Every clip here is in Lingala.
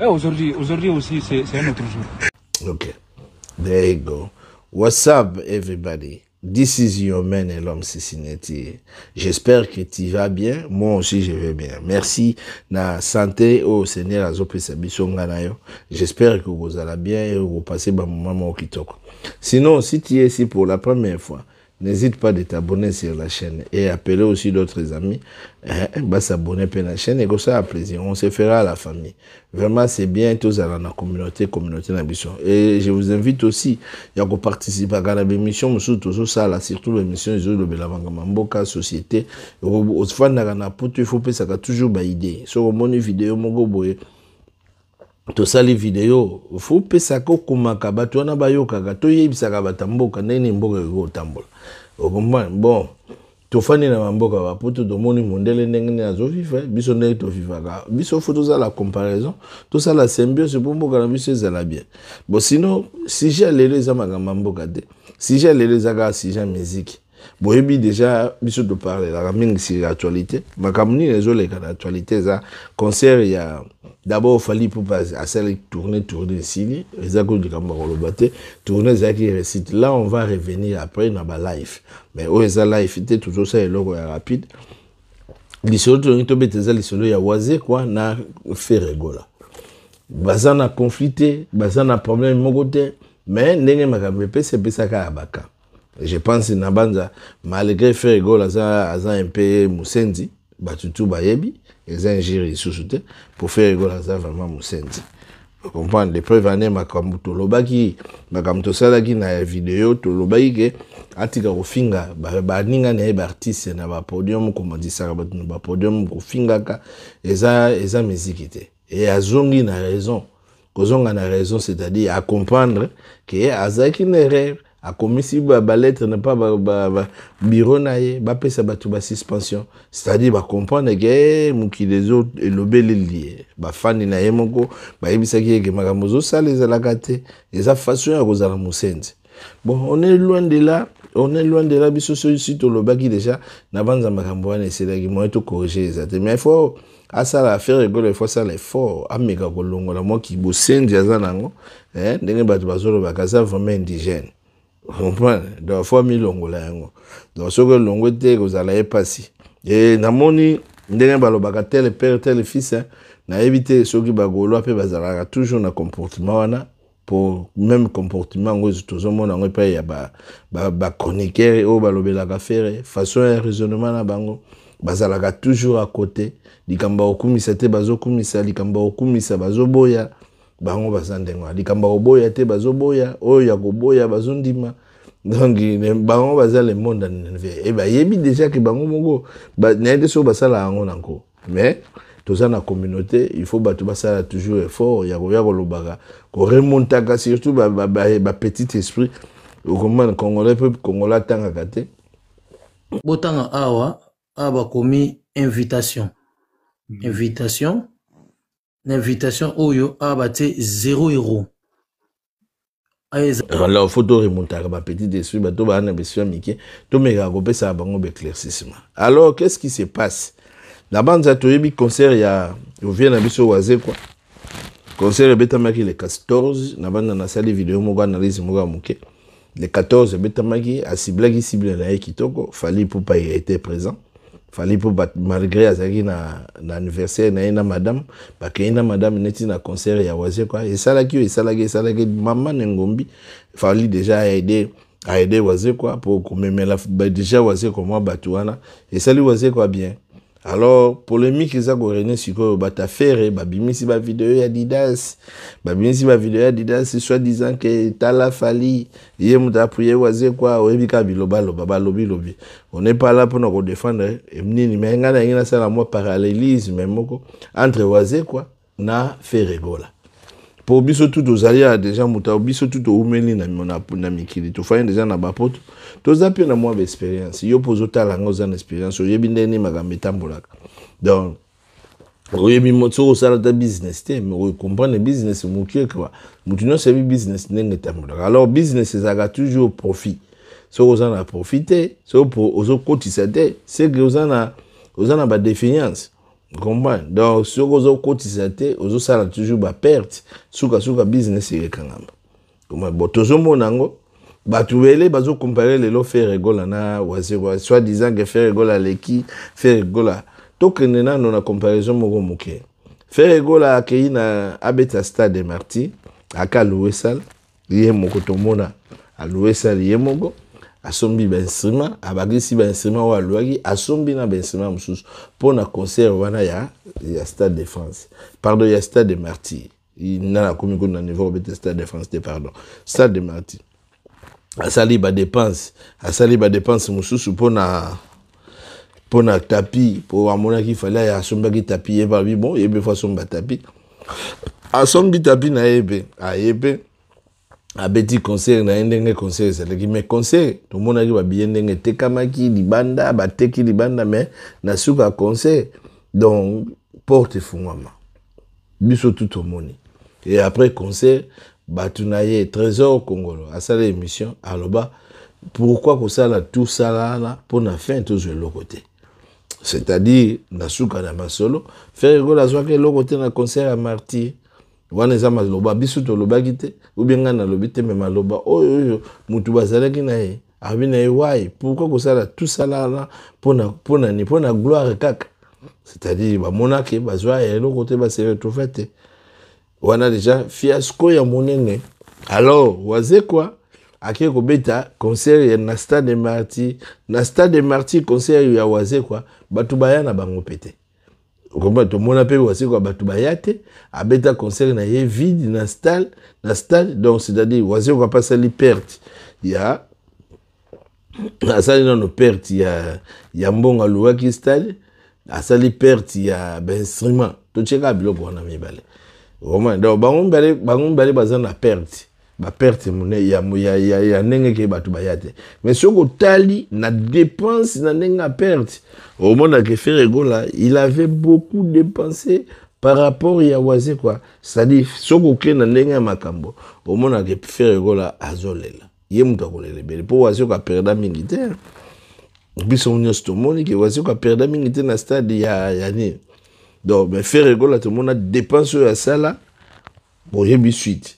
Aujourd'hui aussi, c'est un autre jour. Okay, there you go. What's up, everybody? This is your man et l'homme Cincinnati. J'espère que tu vas bien. Moi aussi, je vais bien. Merci. Na santé au Seigneur azopesa biso ngana yo. J'espère que vous allez bien et vous passez un moment au kitoko. Sinon, si tu es ici pour la première fois, n'hésite pas de t'abonner sur la chaîne et appeler aussi d'autres amis. S'abonner à la chaîne et que ça a plaisir. On se fera à la famille. Vraiment, c'est bien tous à la communauté d'ambition. Et je vous invite aussi à participer à la émission, surtout l'émission de Belavanga Société. Au fan il faut que ça toujours une idée. Sur mon vidéo, to sali vidéo faut pesa ko kumaka bato wana bayokaka to yebisaka batamboka nene mboka ko tambola okomba bon to fani na mboka ba poto do moni mondele ndenge ne azoviva biso ne to vivaka biso faut za la comparaison to ça la symbiose pour mboka na biso ezala bien bon sinon si j'ai les amagamba mboka de si j'ai les aga si j'ai musique boyebi déjà biso de parler la mingi sur l'actualité makamuni les oleka l'actualité za concert il y a d'abord fallait pour pas assez tourner ici les accords du Cameroun tourner zaki récite là on va revenir après dans ba live mais au eza live était toujours ça et logo rapide lisolo to beteza lisolo ya waze quoi na fait rigola bazana conflité bazana problème mon côté mais ndenge makambe pese pesa ka abaka. Je pense na banza malgré faire rigolo aza un peu musenzi batutu bayebi eza ngiri susute pour faire rigolo aza vraiment musenzi. Vous comprenez les preuves ané makambo to lobaki makambo to salaki na vidéo to lobaki ke atika ko finga ba ninga na ba artiste na ba podium ko mandisaka ba ba podium ko finga ka eza musique te et azongi na raison kozonga na raison c'est-à-dire à comprendre que azaki une erreur a commis si ba lettre n'est pas bureau naie ba pesa batu ba suspension c'est-à-dire ba comprendre que muki les autres et lobeli lié ba fani na yemoko ba yebisaki ke magamozo ça les alakate les a façon ya kozala musenzi bon on est loin de là biso site au lobaki déjà na banza makambo wana c'est là qui moi tout corriger ça mais il faut à ça la faire rigolo il faut ça l'effort ameka kolongola moi qui bosenzi azanango ndenge batu bazolo bakaza vraiment indigène. On comprend donc fois milongola yango donc ce que longo te vous allez passer et namoni ndenge balobaka tel père tel fils na éviter ceux qui bagolo pe bazalaka toujours na comportement wana pour même comportement ngozo tozomona ngo pa ya ba chroniqueur o balobelaka faire façon de raisonnement na bango bazalaka toujours à côté likamba okumisa te bazokumisa likamba okumisa bazoboya bango bazandenga likamba oboya te bazoboya oya koboya bazondima donc bango baza le monde en et ba yebi déjà que bango mongo ba nende so basala yango nanko mais toza na communauté il faut batu basala toujours effort ya kolobaka ko remontaka surtout ba petit esprit comment congolais peuple congolais tanga kate botanga awa aba komi invitation oyo abate 0 €. Alors photo remonter ba petit esprit ba to ba na besoin miki to meka ko pesa bango éclaircissement. Alors qu'est-ce qui se passe? La bande a toyebi concert ya vient na biso waze quoi. Concert betamaki le 14 na bande na sali vidéo mo analyse mo muke. Le 14 betamaki a cible na kitoko fallait pour pas être présent. Fallait pour malgré azaki na anniversaire na madame ba kaina madame neti na concert ya waze quoi et ça là maman ngombi fallait déjà aider waze quoi pour commémorer déjà waze comment batuana et ça lui waze quoi bien. Alors polémique ça ko rené siko bata faire babimisi ba vidéo ya Adidas soit disant que tala fali yemuta prier waze quoi oyebika biloba lobi on n'est pas là pour nous défendre nini mais ngana ngina sala moi parallélisme moko entre waze quoi na faire rigola pour biso tout aux alliés déjà muta biso tout au umeli na mikili to fa déjà na bapoto to zapi na moi expérience yo pozo tala ngoza na expérience yebi ndeni makambe tambolaka donc oyebi moto sala ta business te mais on comprend le business mukie quoi mutuno c'est business ndenge tambolaka alors business ça a toujours profit so vous en a profité so pour ozo kotisa te c'est que vous en a ba défiance comprends donc ce que vous cotisez vous ça toujours ba perte suka business et kangamba comment bon toujours monango batuwele bazo comparer les lots faire rigola na wazeko soit disant que faire rigola leki faire rigola to kenena non na comparaison moko moke faire rigola akina abeta stade marti aka louer salle yé moko to mona a louer salle yé moko asombi ba instrument abagisi ba instrument wa louaki asombi na ba instrument mususu pour na concert wana ya stade de France pardon ya stade de marti na la komiko na niveau beta stade de France pardon stade de marti asali ba dépense mususu pour na tapis pour amona ki fallait ya somba ki tapis et ba bon et be façon ba tapis asombi tapis na ebe abeti concert na ndenge concert c'est le mais concert tout monde qui va bien ndenge tekamaki libanda bateki libanda mais na suka concert donc porte fungama biso tout au monde et après concert batunaye trésor congolo à ça l'émission aloba pourquoi que ça là tout ça là pour na fin tout sur le côté c'est-à-dire na suka na masolo faire go la soirée le côté na concert à Marty wana za maloba biso to loba kite ou bien na lobite mais maloba oyo mutu bazala ki na ye abina ye wai pourquoi que ça là tout ça là pour na gloire kaka c'est-à-dire ba monake bazwa et le côté ba se retrouver wana déjà fiasco ya monene alors waze quoi ake ko beta concert ya na stade de Marti concert ya waze quoi batu bayana bango pété comment to mona pe waze quoi batu bayate abeta concert na ye vide na stade donc c'est-à-dire waze quoi pas sali perte ya asali no perte ya mbonga luwaki stade asali perte ya ben instrument to cheka biloko wana mibale vraiment donc bango mbale bazana perte mone ya nenge ke batu bayate mais soko tali na dépense na nenga perte au monde que faire rigola il avait beaucoup dépensé par rapport ya waze quoi c'est-à-dire soko ke na nenga makambo au monde que faire rigola azolela ye mutu akolela bele po waze ko perda militaire biso nyosto moni ke waze ko perda militaire na stade ya ni donc mais faire rigola tout le monde dépense ya sala bon yebi suite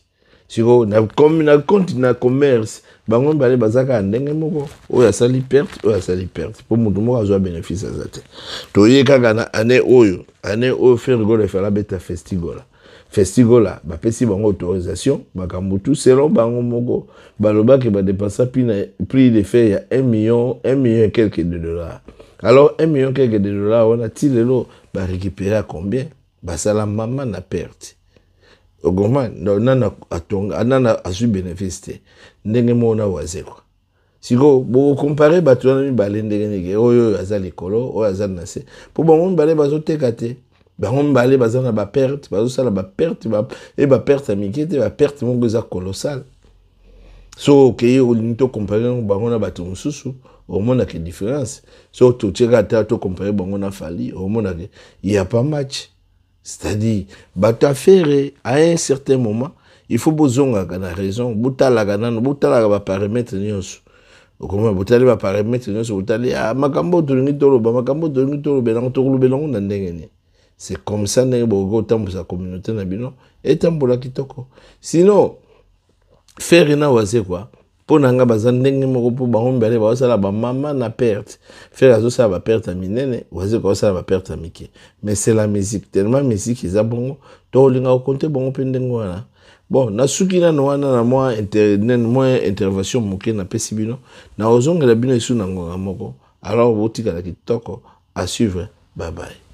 siko na comme na compte na commerce bango bale bazaka ndenge moko oya sali perte pour mutu moko azwa bénéfice azate to ye kaka na année oyo faire rigola fera beta festigola ba pesi bango autorisation bakambutu selon bango moko baloba ke ba dépenser prix de fait ya 1 million et quelques de dollars alors 1 million quelques de dollars on a tilelo ba récupérer à combien ba sala mama na perte ogoma nana atonga nana asu bénéfice ndenge mona waze quoi siko bo comparer batwana ni balendenge nige oyo azali kolo oyo azali na se po bango balé bazoteka te bango mbale bazana ba perte bazosala ba perte et ba perte amikete ba perte mongo za colossal so ke olinto comparer bango na bato mususu au monde que différence so to cheka ta to comparer bango na fali au monde que il y a pas match c'est-à-dire bato affaire à un certain moment il faut bozonga kana raison butala kana butala ba paramètre nyonso okoma butali ba paramètre nyonso butali makambo to ngi tolo belango to belango na ndenge ni. C'est comme ça que vous avez sa communauté et tambola kitoko. Sinon, faire rien waze quoi. Pour nanga bazandenge moko pour ba hombele ba sala ba mama na perte. Faire azo ça ba perte minene, waze ko ça ba perte mike. Mais c'est la musique, tellement musique ils a bon. To linga compter bon pendengo wana. Bon, na suki na wana na moi intervention moke na pesibino. Na ozonga la bino isu na ngonga moko. Alors botika la kitoko à suivre. Bye bye.